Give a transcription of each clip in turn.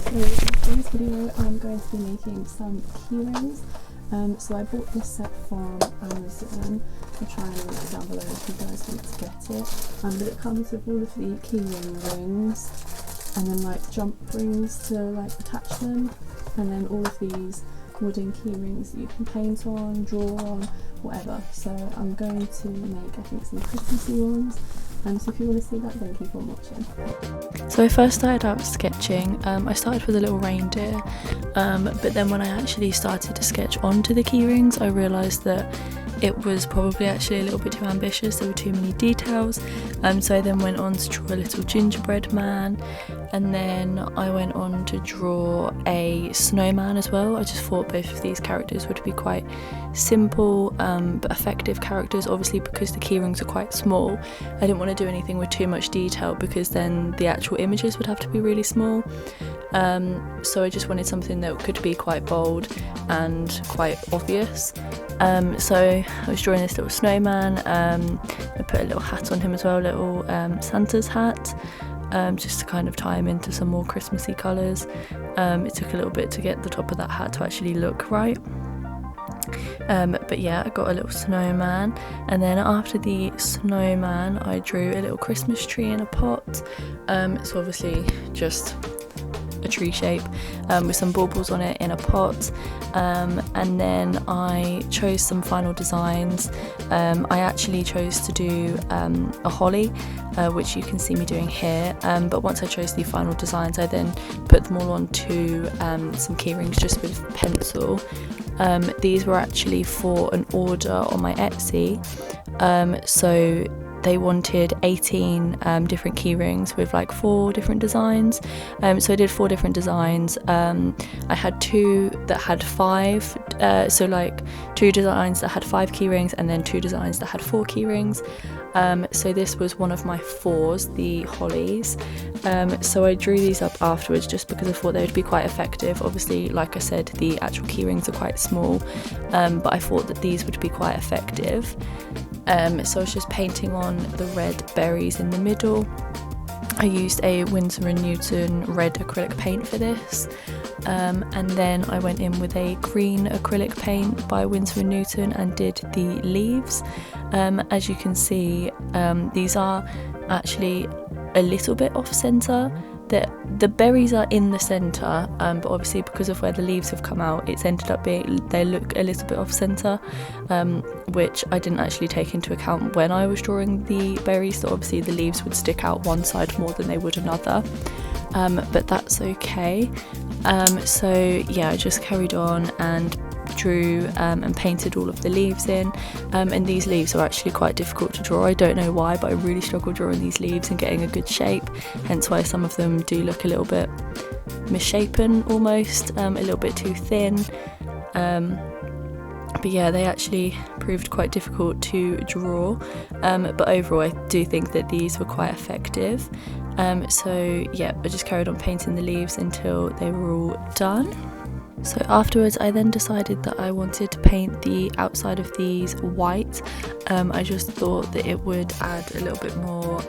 So in today's video I'm going to be making some keyrings. So I bought this set from Amazon. I'll try and link it down below if you guys want to get it. But it comes with all of the keyring rings and then like jump rings to like attach them, and then all of these wooden key rings that you can paint on, draw on, whatever. So I'm going to make, I think, some Christmassy ones. So if you want to see that, then keep on watching. So I first started out sketching. I started with a little reindeer, but then when I actually started to sketch onto the key rings, I realised that it was probably actually a little bit too ambitious. There were too many details, so I then went on to draw a little gingerbread man, and then I went on to draw a snowman as well. I just thought both of these characters would be quite simple but effective characters. Obviously, because the key rings are quite small, I didn't want to do anything with too much detail because then the actual images would have to be really small. So I just wanted something that could be quite bold and quite obvious. So I was drawing this little snowman. I put a little hat on him as well, a little Santa's hat, just to kind of tie him into some more Christmassy colours. It took a little bit to get the top of that hat to actually look right. But yeah, I got a little snowman, and then after the snowman I drew a little Christmas tree in a pot. So obviously just a tree shape with some baubles on it in a pot, and then I chose some final designs. I actually chose to do a holly, which you can see me doing here, but once I chose the final designs I then put them all onto some key rings just with pencil. These were actually for an order on my Etsy, so they wanted 18 different key rings with like 4 different designs. So I did 4 different designs. I had 2 that had 5, so like 2 designs that had 5 key rings and then 2 designs that had 4 key rings. So this was one of my 4s, the hollies. So I drew these up afterwards just because I thought they would be quite effective. Obviously, like I said, the actual key rings are quite small, but I thought that these would be quite effective. So I was just painting on the red berries in the middle. I used a Winsor & Newton red acrylic paint for this, and then I went in with a green acrylic paint by Winsor & Newton and did the leaves. As you can see, these are actually a little bit off centre. The berries are in the centre, but obviously because of where the leaves have come out, it's ended up being, they look a little bit off centre, which I didn't actually take into account when I was drawing the berries. So obviously the leaves would stick out one side more than they would another, but that's okay. So yeah, I just carried on and drew and painted all of the leaves in, and these leaves are actually quite difficult to draw. I don't know why, but I really struggle drawing these leaves and getting a good shape, hence why some of them do look a little bit misshapen almost, a little bit too thin. But yeah, they actually proved quite difficult to draw, but overall I do think that these were quite effective. So yeah, I just carried on painting the leaves until they were all done. So afterwards I then decided that I wanted to paint the outside of these white. I just thought that it would add a little bit more,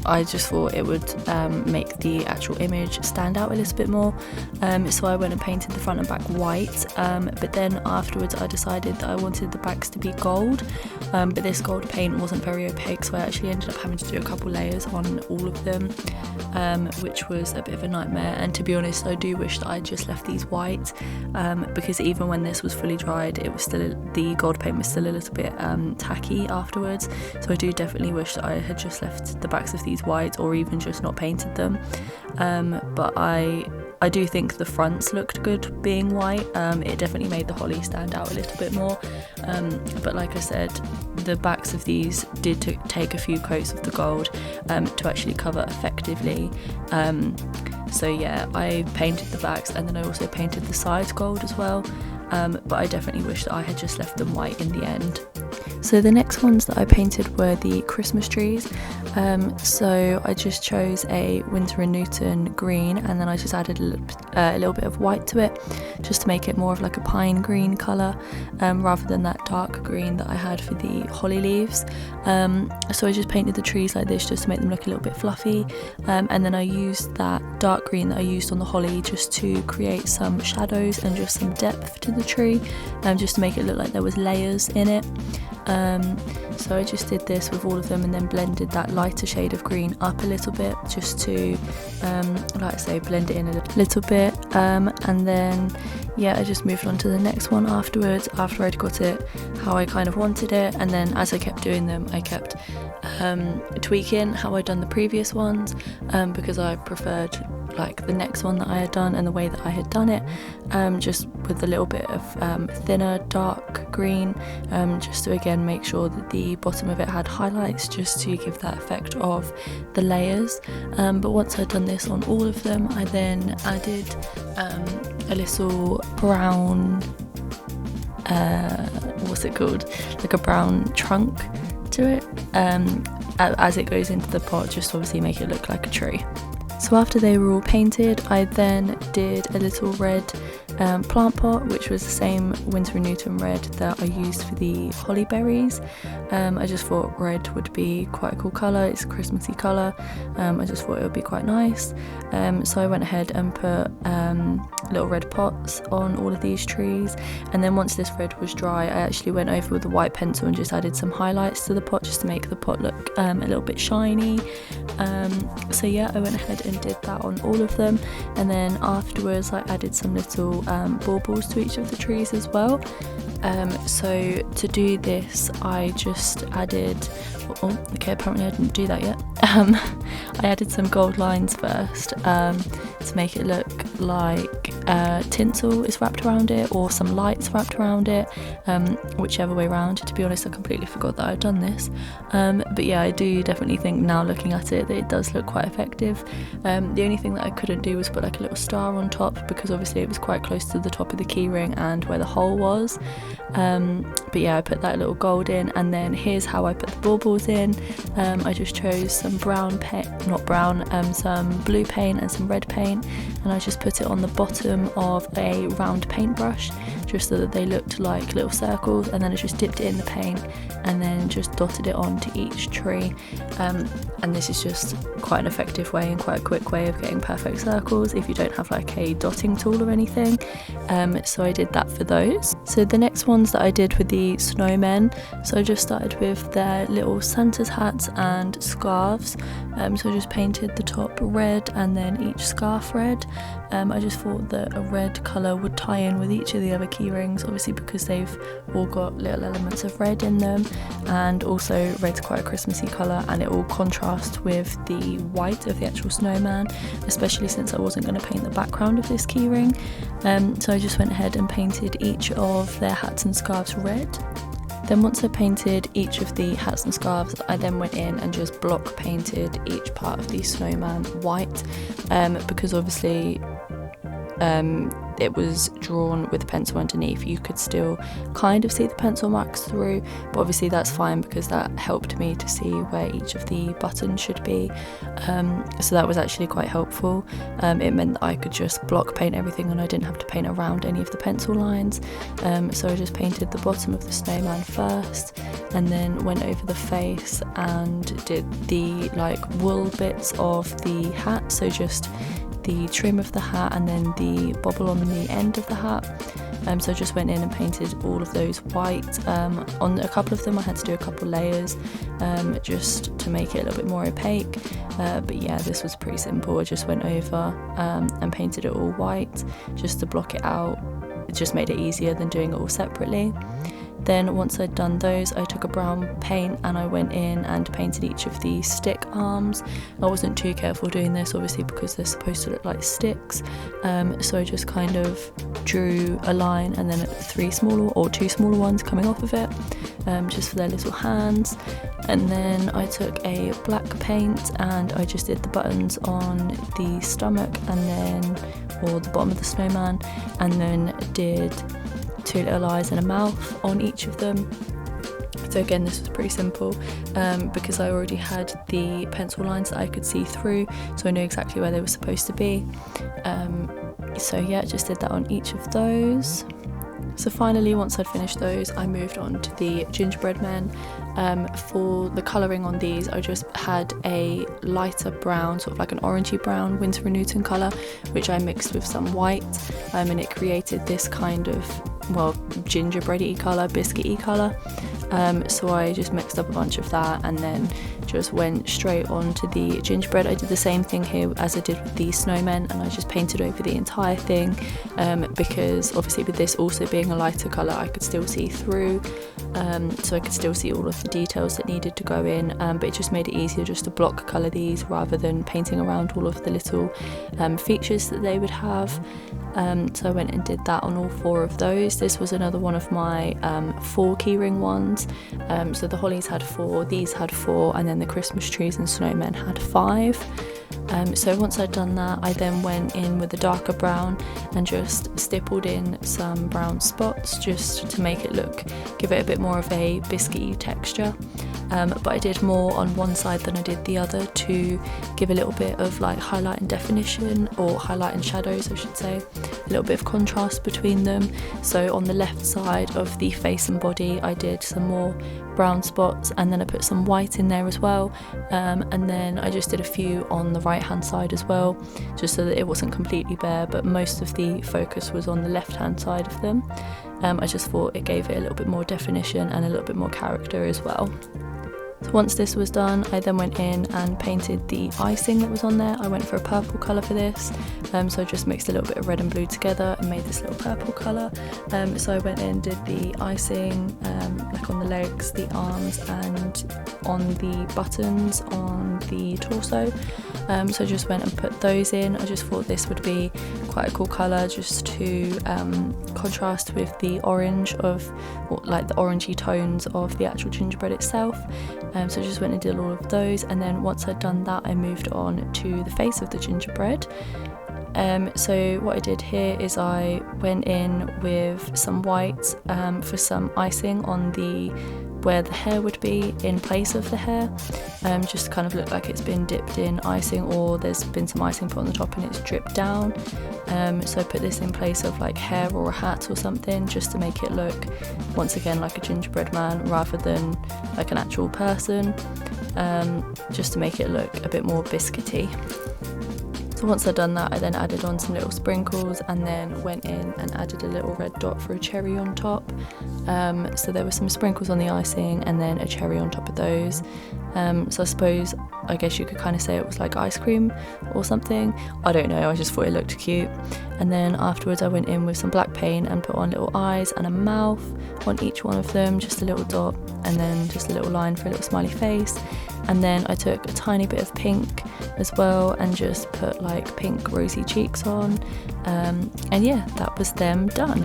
I just thought it would make the actual image stand out a little bit more. So I went and painted the front and back white, but then afterwards I decided that I wanted the backs to be gold, but this gold paint wasn't very opaque, so I actually ended up having to do a couple layers on all of them, which was a bit of a nightmare. And to be honest, I do wish that I just left these white, because even when this was fully dried, it was still, the gold paint was still a little bit tacky afterwards. So I do definitely wish that I had just left the backs of these white, or even just not painted them. But I do think the fronts looked good being white. It definitely made the holly stand out a little bit more, but like I said, the backs of these did take a few coats of the gold to actually cover effectively. So yeah, I painted the backs and then I also painted the sides gold as well, but I definitely wish that I had just left them white in the end. So the next ones that I painted were the Christmas trees. So I just chose a Winsor & Newton green, and then I just added a little bit of white to it, just to make it more of like a pine green colour, rather than that dark green that I had for the holly leaves. So I just painted the trees like this just to make them look a little bit fluffy, and then I used that dark green that I used on the holly just to create some shadows and just some depth to the tree, just to make it look like there was layers in it. So I just did this with all of them, and then blended that lighter shade of green up a little bit, just to like I say, blend it in a little bit, and then yeah, I just moved on to the next one afterwards, after I'd got it how I kind of wanted it. And then as I kept doing them, I kept tweaking how I'd done the previous ones, because I preferred like the next one that I had done and the way that I had done it, just with a little bit of thinner dark green, just to again make sure that the bottom of it had highlights, just to give that effect of the layers. But once I'd done this on all of them, I then added a little brown, what's it called, like a brown trunk to it, as it goes into the pot, just to obviously make it look like a tree. So after they were all painted, I then did a little red plant pot, which was the same Winsor & Newton red that I used for the holly berries. I just thought red would be quite a cool colour, it's a Christmassy colour. I just thought it would be quite nice. So I went ahead and put little red pots on all of these trees, and then once this red was dry, I actually went over with a white pencil and just added some highlights to the pot, just to make the pot look a little bit shiny. So yeah, I went ahead and did that on all of them, and then afterwards I added some little baubles to each of the trees as well. So to do this, I just added, apparently I didn't do that yet. I added some gold lines first, to make it look like tinsel is wrapped around it, or some lights wrapped around it, whichever way around. To be honest, I completely forgot that I'd done this, but yeah, I do definitely think now, looking at it, that it does look quite effective. The only thing that I couldn't do was put like a little star on top, because obviously it was quite close to the top of the keyring and where the hole was. But yeah, I put that little gold in, and then here's how I put the baubles in. I just chose some brown paint, some blue paint and some red paint, and I just put it on the bottom of a round paintbrush, just so that they looked like little circles, and then I just dipped it in the paint and then just dotted it onto each tree. And this is just quite an effective way and quite a quick way of getting perfect circles if you don't have like a dotting tool or anything. So I did that for those. So the next ones that I did were the snowmen. So I just started with their little Santa's hats and scarves. So I just painted the top red and then each scarf red. I just thought that a red colour would tie in with each of the other key rings, obviously because they've all got little elements of red in them, and also red's quite a Christmassy colour, and it will contrast with the white of the actual snowman, especially since I wasn't going to paint the background of this key ring. So I just went ahead and painted each of their hats and scarves red. Then once I painted each of the hats and scarves, I then went in and just block painted each part of the snowman white, because obviously it was drawn with a pencil underneath. You could still kind of see the pencil marks through, but obviously that's fine because that helped me to see where each of the buttons should be. So that was actually quite helpful. It meant that I could just block paint everything and I didn't have to paint around any of the pencil lines. So I just painted the bottom of the snowman first, and then went over the face and did the like wool bits of the hat, so just the trim of the hat and then the bobble on the end of the hat. So I just went in and painted all of those white. On a couple of them I had to do a couple layers, just to make it a little bit more opaque, but yeah, this was pretty simple. I just went over and painted it all white just to block it out. It just made it easier than doing it all separately. Then once I'd done those, I took a brown paint and I went in and painted each of the stick arms. I wasn't too careful doing this, obviously, because they're supposed to look like sticks. So I just kind of drew a line and then two smaller ones coming off of it, just for their little hands. And then I took a black paint and I just did the buttons on the stomach or the bottom of the snowman, and then did two little eyes and a mouth on each of them So again, this was pretty simple because I already had the pencil lines that I could see through, so I knew exactly where they were supposed to be. So yeah, just did that on each of those. So finally, once I'd finished those, I moved on to the gingerbread men. For the colouring on these, I just had a lighter brown, sort of like an orangey brown Winsor & Newton colour, which I mixed with some white, and it created this kind of, well, gingerbread-y colour, biscuity colour. So I just mixed up a bunch of that and then just went straight on to the gingerbread. I did the same thing here as I did with the snowmen, and I just painted over the entire thing, because obviously with this also being a lighter colour, I could still see through, so I could still see all of the details that needed to go in, but it just made it easier just to block colour these rather than painting around all of the little features that they would have. So I went and did that on all 4 of those. This was another one of my 4 keyring ones. So the hollies had 4, these had 4, and then the Christmas trees and snowmen had 5. So once I'd done that, I then went in with a darker brown and just stippled in some brown spots just to make it give it a bit more of a biscuity texture. But I did more on one side than I did the other to give a little bit of like highlight and definition, or highlight and shadows I should say, a little bit of contrast between them. So on the left side of the face and body, I did some more brown spots, and then I put some white in there as well, and then I just did a few on the right hand side as well, just so that it wasn't completely bare, but most of the focus was on the left hand side of them. I just thought it gave it a little bit more definition and a little bit more character as well. So once this was done, I then went in and painted the icing that was on there. I went for a purple colour for this, so I just mixed a little bit of red and blue together and made this little purple colour. So I went in and did the icing like on the legs, the arms, and on the buttons on the torso. So I just went and put those in. I just thought this would be quite a cool colour just to contrast with the orange of, or like the orangey tones of the actual gingerbread itself. So I just went and did all of those, and then once I'd done that, I moved on to the face of the gingerbread. So what I did here is I went in with some white for some icing on where the hair would be in place of the hair, just to kind of look like it's been dipped in icing, or there's been some icing put on the top and it's dripped down. So I put this in place of like hair or a hat or something, just to make it look once again like a gingerbread man rather than like an actual person, just to make it look a bit more biscuity. So once I'd done that, I then added on some little sprinkles and then went in and added a little red dot for a cherry on top. So there were some sprinkles on the icing and then a cherry on top of those. So I guess you could kind of say it was like ice cream or something. I don't know, I just thought it looked cute. And then afterwards I went in with some black paint and put on little eyes and a mouth on each one of them, just a little dot, and then just a little line for a little smiley face. And then I took a tiny bit of pink as well and just put like pink rosy cheeks on, and yeah, that was them done.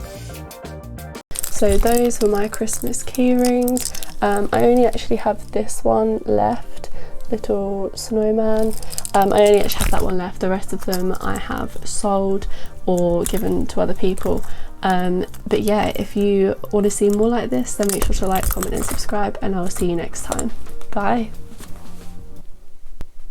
So those were my Christmas keyrings. I only actually have this one left, little snowman. I only actually have that one left. The rest of them I have sold or given to other people. But yeah, if you want to see more like this, then make sure to like, comment and subscribe, and I'll see you next time. Bye.